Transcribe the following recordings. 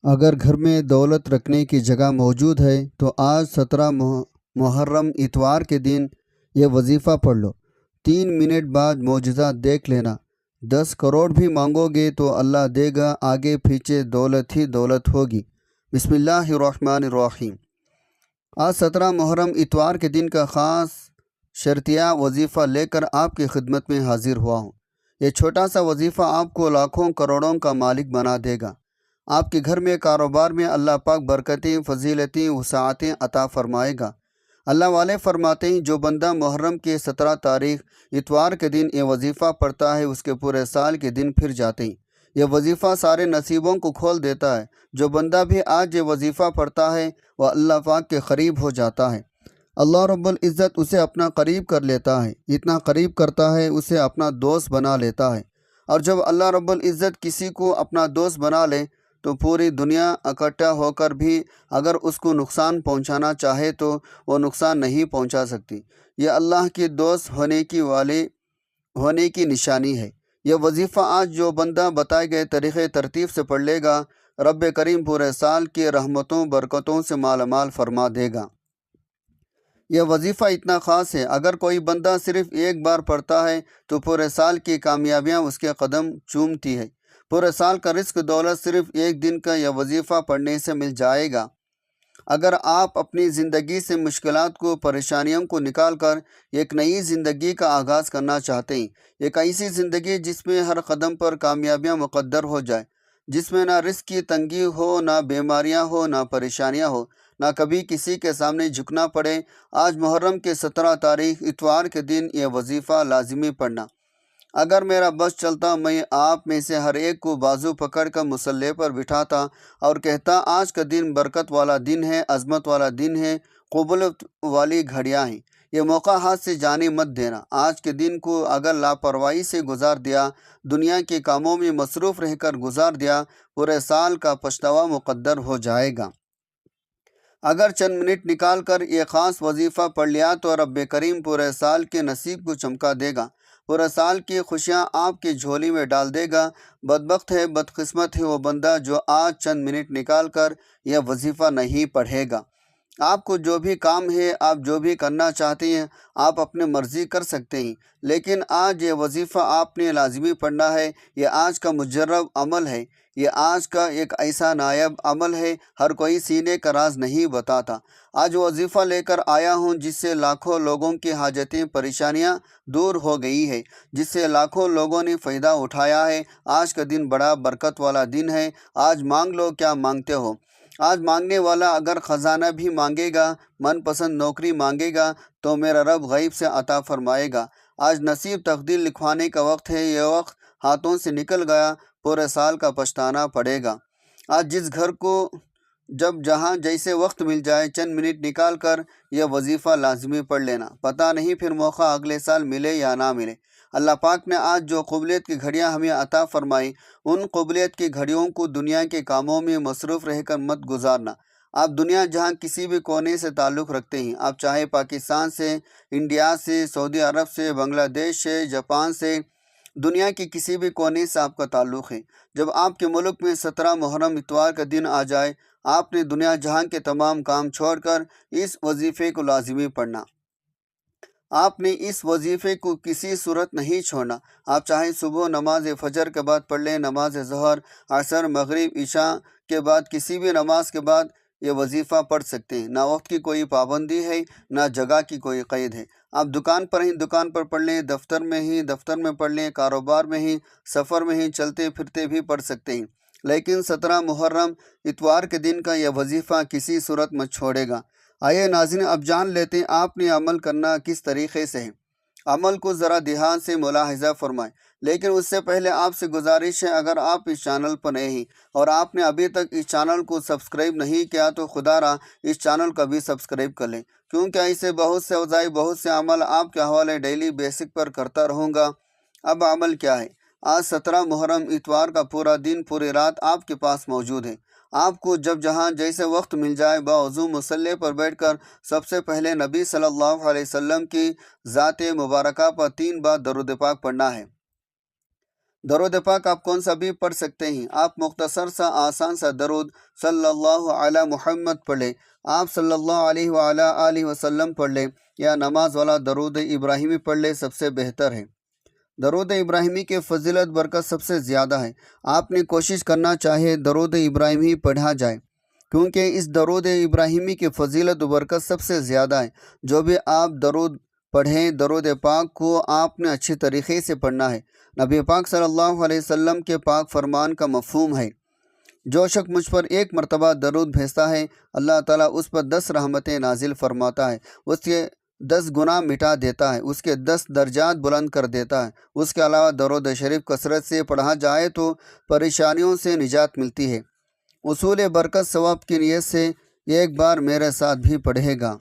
اگر گھر میں دولت رکھنے کی جگہ موجود ہے تو آج 17 محرم اتوار کے دن یہ وظیفہ پڑھ لو۔ 3 منٹ بعد معجزہ دیکھ لینا۔ 10 کروڑ بھی مانگو گے تو اللہ دے گا، آگے پیچھے دولت ہی دولت ہوگی۔ بسم اللہ الرحمن الرحیم۔ آج 17 محرم اتوار کے دن کا خاص شرطیہ وظیفہ لے کر آپ کی خدمت میں حاضر ہوا ہوں۔ یہ چھوٹا سا وظیفہ آپ کو لاکھوں کروڑوں کا مالک بنا دے گا۔ آپ کے گھر میں، کاروبار میں اللہ پاک برکتیں، فضیلتیں، وسعتیں عطا فرمائے گا۔ اللہ والے فرماتے ہیں جو بندہ محرم کے 17 تاریخ اتوار کے دن یہ وظیفہ پڑھتا ہے اس کے پورے سال کے دن پھر جاتے ہیں۔ یہ وظیفہ سارے نصیبوں کو کھول دیتا ہے۔ جو بندہ بھی آج یہ وظیفہ پڑھتا ہے وہ اللہ پاک کے قریب ہو جاتا ہے۔ اللہ رب العزت اسے اپنا قریب کر لیتا ہے، اتنا قریب کرتا ہے اسے اپنا دوست بنا لیتا ہے۔ اور جب اللہ رب العزت کسی کو اپنا دوست بنا لے تو پوری دنیا اکٹھا ہو کر بھی اگر اس کو نقصان پہنچانا چاہے تو وہ نقصان نہیں پہنچا سکتی۔ یہ اللہ کے دوست ہونے کی نشانی ہے۔ یہ وظیفہ آج جو بندہ بتائے گئے طریقے ترتیب سے پڑھ لے گا، رب کریم پورے سال کی رحمتوں برکتوں سے مالا مال فرما دے گا۔ یہ وظیفہ اتنا خاص ہے، اگر کوئی بندہ صرف ایک بار پڑھتا ہے تو پورے سال کی کامیابیاں اس کے قدم چومتی ہے۔ پورے سال کا رزق دولت صرف ایک دن کا یہ وظیفہ پڑھنے سے مل جائے گا۔ اگر آپ اپنی زندگی سے مشکلات کو، پریشانیوں کو نکال کر ایک نئی زندگی کا آغاز کرنا چاہتے ہیں، ایک ایسی زندگی جس میں ہر قدم پر کامیابیاں مقدر ہو جائے، جس میں نہ رزق کی تنگی ہو، نہ بیماریاں ہو، نہ پریشانیاں ہو، نہ کبھی کسی کے سامنے جھکنا پڑے، آج محرم کے 17 تاریخ اتوار کے دن یہ وظیفہ لازمی پڑھنا۔ اگر میرا بس چلتا میں آپ میں سے ہر ایک کو بازو پکڑ کر مصلی پر بٹھاتا اور کہتا آج کا دن برکت والا دن ہے، عظمت والا دن ہے، قبولیت والی گھڑیاں ہیں، یہ موقع ہاتھ سے جانے مت دینا۔ آج کے دن کو اگر لاپرواہی سے گزار دیا، دنیا کے کاموں میں مصروف رہ کر گزار دیا، پورے سال کا پچھتاوا مقدر ہو جائے گا۔ اگر چند منٹ نکال کر یہ خاص وظیفہ پڑھ لیا تو رب کریم پورے سال کے نصیب کو چمکا دے گا، پورے سال کی خوشیاں آپ کی جھولی میں ڈال دے گا۔ بدبخت ہے، بدقسمت ہے وہ بندہ جو آج چند منٹ نکال کر یہ وظیفہ نہیں پڑھے گا۔ آپ کو جو بھی کام ہے، آپ جو بھی کرنا چاہتے ہیں، آپ اپنے مرضی کر سکتے ہیں، لیکن آج یہ وظیفہ آپ نے لازمی پڑھنا ہے۔ یہ آج کا مجرب عمل ہے، یہ آج کا ایک ایسا نائب عمل ہے، ہر کوئی سینے کا راز نہیں بتاتا۔ آج وظیفہ لے کر آیا ہوں جس سے لاکھوں لوگوں کی حاجتیں، پریشانیاں دور ہو گئی ہے، جس سے لاکھوں لوگوں نے فائدہ اٹھایا ہے۔ آج کا دن بڑا برکت والا دن ہے۔ آج مانگ لو کیا مانگتے ہو۔ آج مانگنے والا اگر خزانہ بھی مانگے گا، من پسند نوکری مانگے گا تو میرا رب غیب سے عطا فرمائے گا۔ آج نصیب تقدیر لکھوانے کا وقت ہے، یہ وقت ہاتھوں سے نکل گیا، پورے سال کا پچھتانا پڑے گا۔ آج جس گھر کو جب جہاں جیسے وقت مل جائے، چند منٹ نکال کر یہ وظیفہ لازمی پڑھ لینا، پتہ نہیں پھر موقع اگلے سال ملے یا نہ ملے۔ اللہ پاک نے آج جو قبولیت کی گھڑیاں ہمیں عطا فرمائی، ان قبولیت کی گھڑیوں کو دنیا کے کاموں میں مصروف رہ کر مت گزارنا۔ آپ دنیا جہاں کسی بھی کونے سے تعلق رکھتے ہیں، آپ چاہے پاکستان سے، انڈیا سے، سعودی عرب سے، بنگلہ دیش سے، جاپان سے، دنیا کے کسی بھی کونے سے آپ کا تعلق ہے، جب آپ کے ملک میں 17 محرم اتوار کا دن آ جائے، آپ نے دنیا جہاں کے تمام کام چھوڑ کر اس وظیفے کو لازمی پڑھنا۔ آپ نے اس وظیفے کو کسی صورت نہیں چھوڑنا۔ آپ چاہے صبح نماز فجر کے بعد پڑھ لیں، نماز ظہر، عصر، مغرب، عشاء کے بعد کسی بھی نماز کے بعد یہ وظیفہ پڑھ سکتے ہیں۔ نہ وقت کی کوئی پابندی ہے، نہ جگہ کی کوئی قید ہے۔ آپ دکان پر ہیں، دکان پر پڑھ لیں، دفتر میں ہی دفتر میں پڑھ لیں، کاروبار میں ہی، سفر میں ہی، چلتے پھرتے بھی پڑھ سکتے ہیں، لیکن 17 محرم اتوار کے دن کا یہ وظیفہ کسی صورت مت چھوڑے گا۔ آئیے ناظرین، اب جان لیتے ہیں آپ نے عمل کرنا کس طریقے سے ہے۔ عمل کو ذرا دھیان سے ملاحظہ فرمائیں، لیکن اس سے پہلے آپ سے گزارش ہے، اگر آپ اس چینل پر نئے ہیں اور آپ نے ابھی تک اس چینل کو سبسکرائب نہیں کیا تو خدا را اس چینل کو بھی سبسکرائب کر لیں، کیونکہ ایسے بہت سے اوزائی، بہت سے عمل آپ کے حوالے ڈیلی بیسک پر کرتا رہوں گا۔ اب عمل کیا ہے؟ آج 17 محرم اتوار کا پورا دن، پوری رات آپ کے پاس موجود ہے۔ آپ کو جب جہاں جیسے وقت مل جائے، باوضو مصلی پر بیٹھ کر سب سے پہلے نبی صلی اللہ علیہ وسلم کی ذات مبارکہ پر 3 بار درود پاک پڑھنا ہے۔ درود پاک آپ کون سا بھی پڑھ سکتے ہیں۔ آپ مختصر سا آسان سا درود صلی اللہ علی محمد پڑھ لیں، آپ صلی اللہ علیہ وآلہ آلہ وسلم پڑھ لیں، یا نماز والا درود ابراہیمی پڑھ لیں، سب سے بہتر ہے۔ درود ابراہیمی کی فضیلت برکت سب سے زیادہ ہے۔ آپ نے کوشش کرنا چاہے درود ابراہیمی پڑھا جائے، کیونکہ اس درود ابراہیمی کی فضیلت و برکت سب سے زیادہ ہے۔ جو بھی آپ درود پڑھیں، درود پاک کو آپ نے اچھی طریقے سے پڑھنا ہے۔ نبی پاک صلی اللہ علیہ وسلم کے پاک فرمان کا مفہوم ہے، جو شخص مجھ پر ایک مرتبہ درود بھیجتا ہے، اللہ تعالیٰ اس پر 10 رحمتیں نازل فرماتا ہے، اس کے 10 گناہ مٹا دیتا ہے، اس کے 10 درجات بلند کر دیتا ہے۔ اس کے علاوہ درود شریف کثرت سے پڑھا جائے تو پریشانیوں سے نجات ملتی ہے۔ اصول برکت ثواب کی نیت سے ایک بار میرے ساتھ بھی پڑھے گا۔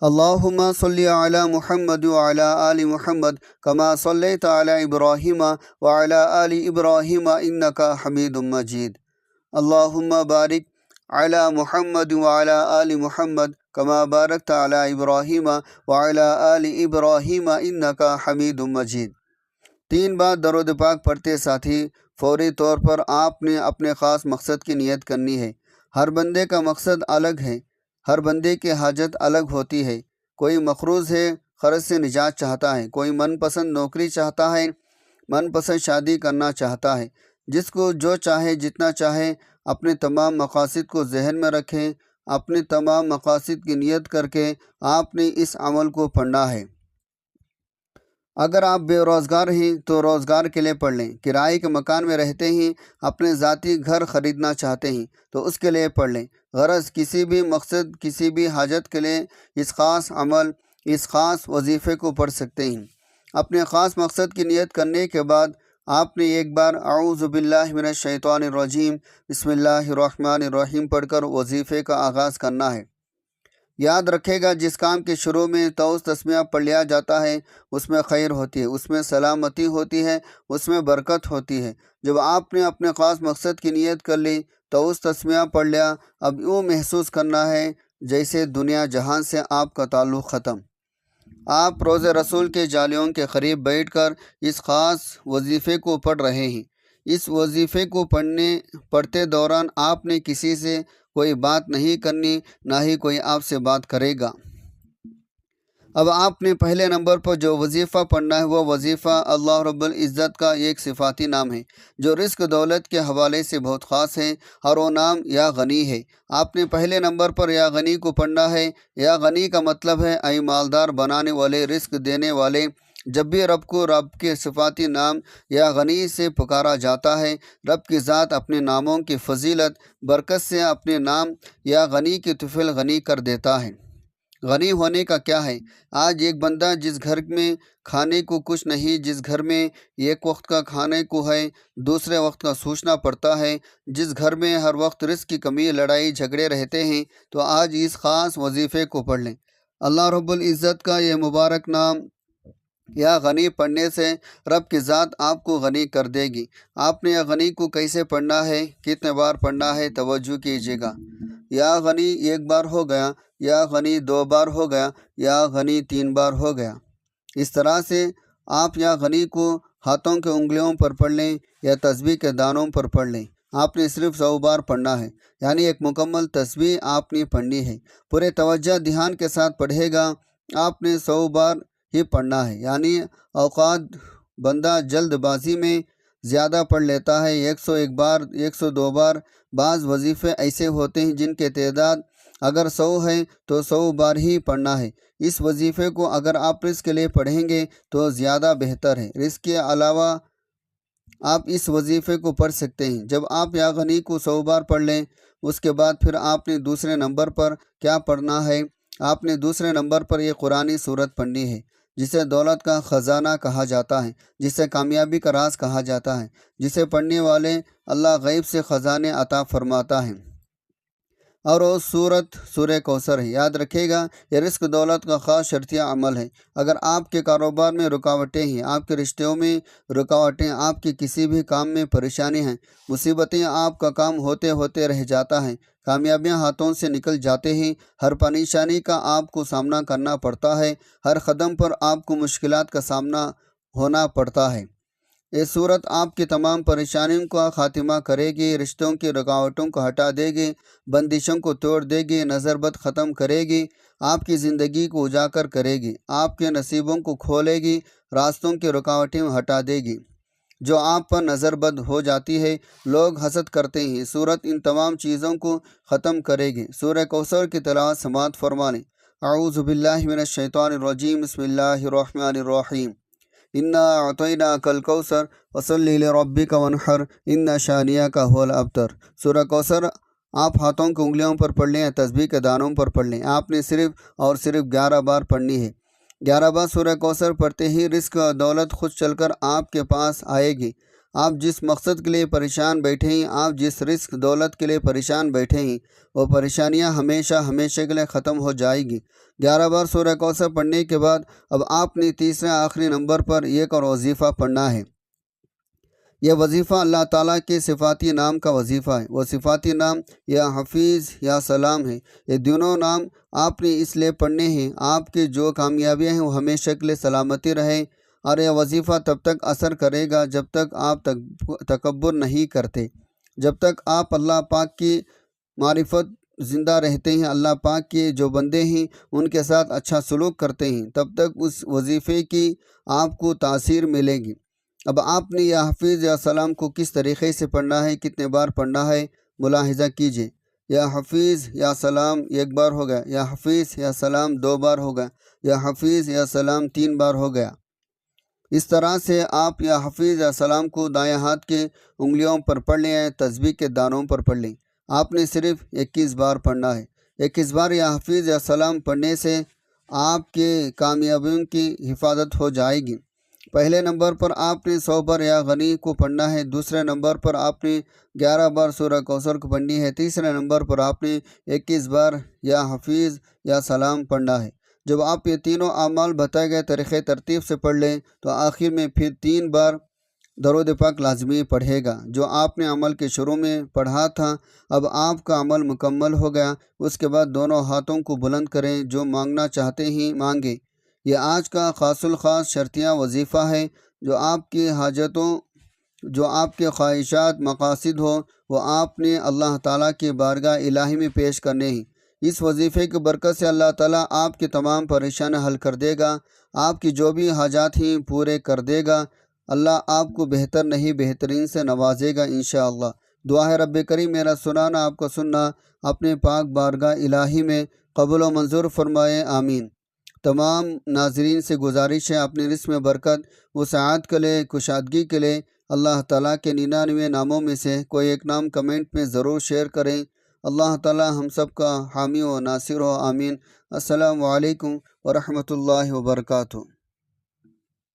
اللہم صلی علی محمد وعلی آل محمد کما صلیت علی ابراہیم وعلی آل ابراہیم انکا حمید مجید۔ اللہم بارک علی محمد وعلی آل محمد کما بارکت علی ابراہیم وعلی آل ابراہیم انکا حمید مجید۔ 3 بار درود پاک پڑھتے ساتھی فوری طور پر آپ نے اپنے خاص مقصد کی نیت کرنی ہے۔ ہر بندے کا مقصد الگ ہے، ہر بندے کی حاجت الگ ہوتی ہے۔ کوئی مقروض ہے، قرض سے نجات چاہتا ہے، کوئی من پسند نوکری چاہتا ہے، من پسند شادی کرنا چاہتا ہے۔ جس کو جو چاہے، جتنا چاہے، اپنے تمام مقاصد کو ذہن میں رکھیں، اپنے تمام مقاصد کی نیت کر کے آپ نے اس عمل کو پڑھنا ہے۔ اگر آپ بے روزگار ہیں تو روزگار کے لیے پڑھ لیں۔ کرائے کے مکان میں رہتے ہیں، اپنے ذاتی گھر خریدنا چاہتے ہیں تو اس کے لیے پڑھ لیں۔ غرض کسی بھی مقصد، کسی بھی حاجت کے لیے اس خاص عمل، اس خاص وظیفے کو پڑھ سکتے ہیں۔ اپنے خاص مقصد کی نیت کرنے کے بعد آپ نے ایک بار اعوذ باللہ من الشیطان الرجیم بسم اللہ الرحمن الرحیم پڑھ کر وظیفے کا آغاز کرنا ہے۔ یاد رکھے گا، جس کام کے شروع میں توس تسمیہ پڑھ لیا جاتا ہے اس میں خیر ہوتی ہے، اس میں سلامتی ہوتی ہے، اس میں برکت ہوتی ہے۔ جب آپ نے اپنے خاص مقصد کی نیت کر لی، توس تسمیہ پڑھ لیا، اب یوں محسوس کرنا ہے جیسے دنیا جہان سے آپ کا تعلق ختم۔ آپ روضہ رسول کے جالیوں کے قریب بیٹھ کر اس خاص وظیفے کو پڑھ رہے ہیں۔ اس وظیفے کو پڑھتے دوران آپ نے کسی سے کوئی بات نہیں کرنی، نہ ہی کوئی آپ سے بات کرے گا۔ اب آپ نے پہلے نمبر پر جو وظیفہ پڑھنا ہے وہ وظیفہ اللہ رب العزت کا ایک صفاتی نام ہے جو رزق دولت کے حوالے سے بہت خاص ہے، اور وہ نام یا غنی ہے۔ آپ نے پہلے نمبر پر یا غنی کو پڑھنا ہے۔ یا غنی کا مطلب ہے اے مالدار بنانے والے، رزق دینے والے۔ جب بھی رب کو رب کے صفاتی نام یا غنی سے پکارا جاتا ہے، رب کی ذات اپنے ناموں کی فضیلت برکت سے اپنے نام یا غنی کی طفل غنی کر دیتا ہے۔ غنی ہونے کا کیا ہے؟ آج ایک بندہ جس گھر میں کھانے کو کچھ نہیں، جس گھر میں ایک وقت کا کھانے کو ہے، دوسرے وقت کا سوچنا پڑتا ہے، جس گھر میں ہر وقت رزق کی کمی، لڑائی جھگڑے رہتے ہیں، تو آج اس خاص وظیفے کو پڑھ لیں۔ اللہ رب العزت کا یہ مبارک نام یا غنی پڑھنے سے رب کی ذات آپ کو غنی کر دے گی۔ آپ نے یا غنی کو کیسے پڑھنا ہے، کتنے بار پڑھنا ہے، توجہ کیجیے گا۔ یا غنی ایک بار ہو گیا، یا غنی 2 بار ہو گیا، یا غنی 3 بار ہو گیا۔ اس طرح سے آپ یا غنی کو ہاتھوں کے انگلیوں پر پڑھ لیں یا تسبیح کے دانوں پر پڑھ لیں۔ آپ نے صرف 100 بار پڑھنا ہے، یعنی ایک مکمل تسبیح آپ نے پڑھنی ہے۔ پورے توجہ دھیان کے ساتھ پڑھے گا۔ آپ نے 100 بار ہی پڑھنا ہے، یعنی اوقات بندہ جلد بازی میں زیادہ پڑھ لیتا ہے، 101 بار، 102 بار۔ بعض وظیفے ایسے ہوتے ہیں جن کے تعداد اگر 100 ہے تو 100 بار ہی پڑھنا ہے۔ اس وظیفے کو اگر آپ رزق کے لیے پڑھیں گے تو زیادہ بہتر ہے۔ رزق کے علاوہ آپ اس وظیفے کو پڑھ سکتے ہیں۔ جب آپ یا غنی کو 100 بار پڑھ لیں، اس کے بعد پھر آپ نے دوسرے نمبر پر کیا پڑھنا ہے؟ آپ نے دوسرے نمبر پر یہ قرآنی سورت پڑھنی ہے، جسے دولت کا خزانہ کہا جاتا ہے، جسے کامیابی کا راز کہا جاتا ہے، جسے پڑھنے والے اللہ غیب سے خزانے عطا فرماتا ہے، اور وہ سورہ کوثر ہے۔ یاد رکھے گا، یہ رزق دولت کا خاص شرطیہ عمل ہے۔ اگر آپ کے کاروبار میں رکاوٹیں ہیں، آپ کے رشتوں میں رکاوٹیں، آپ کے کسی بھی کام میں پریشانی ہیں، مصیبتیں، آپ کا کام ہوتے ہوتے رہ جاتا ہے، کامیابیاں ہاتھوں سے نکل جاتے ہیں، ہر پریشانی کا آپ کو سامنا کرنا پڑتا ہے، ہر قدم پر آپ کو مشکلات کا سامنا ہونا پڑتا ہے، یہ صورت آپ کی تمام پریشانیوں کا خاتمہ کرے گی، رشتوں کی رکاوٹوں کو ہٹا دے گی، بندشوں کو توڑ دے گی، نظر بد ختم کرے گی، آپ کی زندگی کو اجاگر کرے گی، آپ کے نصیبوں کو کھولے گی، راستوں کی رکاوٹیں ہٹا دے گی جو آپ پر نظر بد ہو جاتی ہے، لوگ حسد کرتے ہیں۔ صورت ان تمام چیزوں کو ختم کرے گی۔ سورہ کوثر کی تلاوت سماعت فرما لیں۔ اعوذ باللہ من الشیطان الرجیم، بسم اللہ الرحمن الرحیم۔ انا اعطیناک الکوثر فصلی لربک وانحر ان شانئک ھو الابتر۔ سورہ کوثر آپ ہاتھوں کی انگلیوں پر پڑھ لیں یا تسبیح کے دانوں پر پڑھ لیں۔ آپ نے صرف اور صرف 11 بار پڑھنی ہے۔ 11 بار سورہ کوثر پڑھتے ہی رزق اور دولت خود چل کر آپ کے پاس آئے گی۔ آپ جس مقصد کے لیے پریشان بیٹھے ہیں، آپ جس رزق دولت کے لیے پریشان بیٹھے ہیں، وہ پریشانیاں ہمیشہ ہمیشہ کے لیے ختم ہو جائے گی۔ 11 بار سورہ کوثر پڑھنے کے بعد اب آپ نے تیسرے آخری نمبر پر ایک اور وظیفہ پڑھنا ہے۔ یہ وظیفہ اللہ تعالیٰ کے صفاتی نام کا وظیفہ ہے۔ وہ صفاتی نام یا حفیظ یا سلام ہے۔ یہ دونوں نام آپ نے اس لیے پڑھنے ہیں آپ کی جو کامیابیاں ہیں وہ ہمیشہ کے لیے سلامتی رہے، اور یہ وظیفہ تب تک اثر کرے گا جب تک آپ تکبر نہیں کرتے، جب تک آپ اللہ پاک کی معرفت زندہ رہتے ہیں، اللہ پاک کے جو بندے ہیں ان کے ساتھ اچھا سلوک کرتے ہیں، تب تک اس وظیفے کی آپ کو تاثیر ملے گی۔ اب آپ نے یا حفیظ یا سلام کو کس طریقے سے پڑھنا ہے، کتنے بار پڑھنا ہے، ملاحظہ کیجیے۔ یا حفیظ یا سلام 1 بار ہو گیا، یا حفیظ یا سلام 2 بار ہو گیا، یا حفیظ یا سلام 3 بار ہو گیا۔ اس طرح سے آپ یا حفیظ یا سلام کو دائیں ہاتھ کے انگلیوں پر پڑھ لیں یا تسبیح کے دانوں پر پڑھ لیں۔ آپ نے صرف 21 بار پڑھنا ہے۔ 21 بار یا حفیظ یا سلام پڑھنے سے آپ کے کامیابیوں کی حفاظت ہو جائے گی۔ پہلے نمبر پر آپ نے 100 بار یا غنی کو پڑھنا ہے، دوسرے نمبر پر آپ نے 11 بار سورہ کوثر کو پڑھنی ہے، تیسرے نمبر پر آپ نے 21 بار یا حفیظ یا سلام پڑھنا ہے۔ جب آپ یہ تینوں اعمال بتائے گئے طریقے ترتیب سے پڑھ لیں تو آخر میں پھر 3 بار درود پاک لازمی پڑھے گا۔ جو آپ نے عمل کے شروع میں پڑھا تھا اب آپ کا عمل مکمل ہو گیا۔ اس کے بعد دونوں ہاتھوں کو بلند کریں، جو مانگنا چاہتے ہیں مانگیں۔ یہ آج کا خاص الخاص شرطیہ وظیفہ ہے۔ جو آپ کی حاجتوں، جو آپ کے خواہشات مقاصد ہو، وہ آپ نے اللہ تعالیٰ کی بارگاہ الہی میں پیش کرنے ہیں۔ اس وظیفے کی برکت سے اللہ تعالیٰ آپ کی تمام پریشانیاں حل کر دے گا، آپ کی جو بھی حاجات ہیں پورے کر دے گا۔ اللہ آپ کو بہتر نہیں بہترین سے نوازے گا انشاءاللہ۔ دعا ہے رب کریم میرا سنانا آپ کا سننا اپنے پاک بارگاہ الہی میں قبول و منظور فرمائے، آمین۔ تمام ناظرین سے گزارش ہے اپنے رزق میں برکت وسعت کے لیے، کشادگی کے لیے اللہ تعالیٰ کے 99 ناموں میں سے کوئی ایک نام کمنٹ میں ضرور شیئر کریں۔ اللہ تعالیٰ ہم سب کا حامی و ناصر ہو، آمین۔ السلام علیکم ورحمۃ اللہ وبرکاتہ۔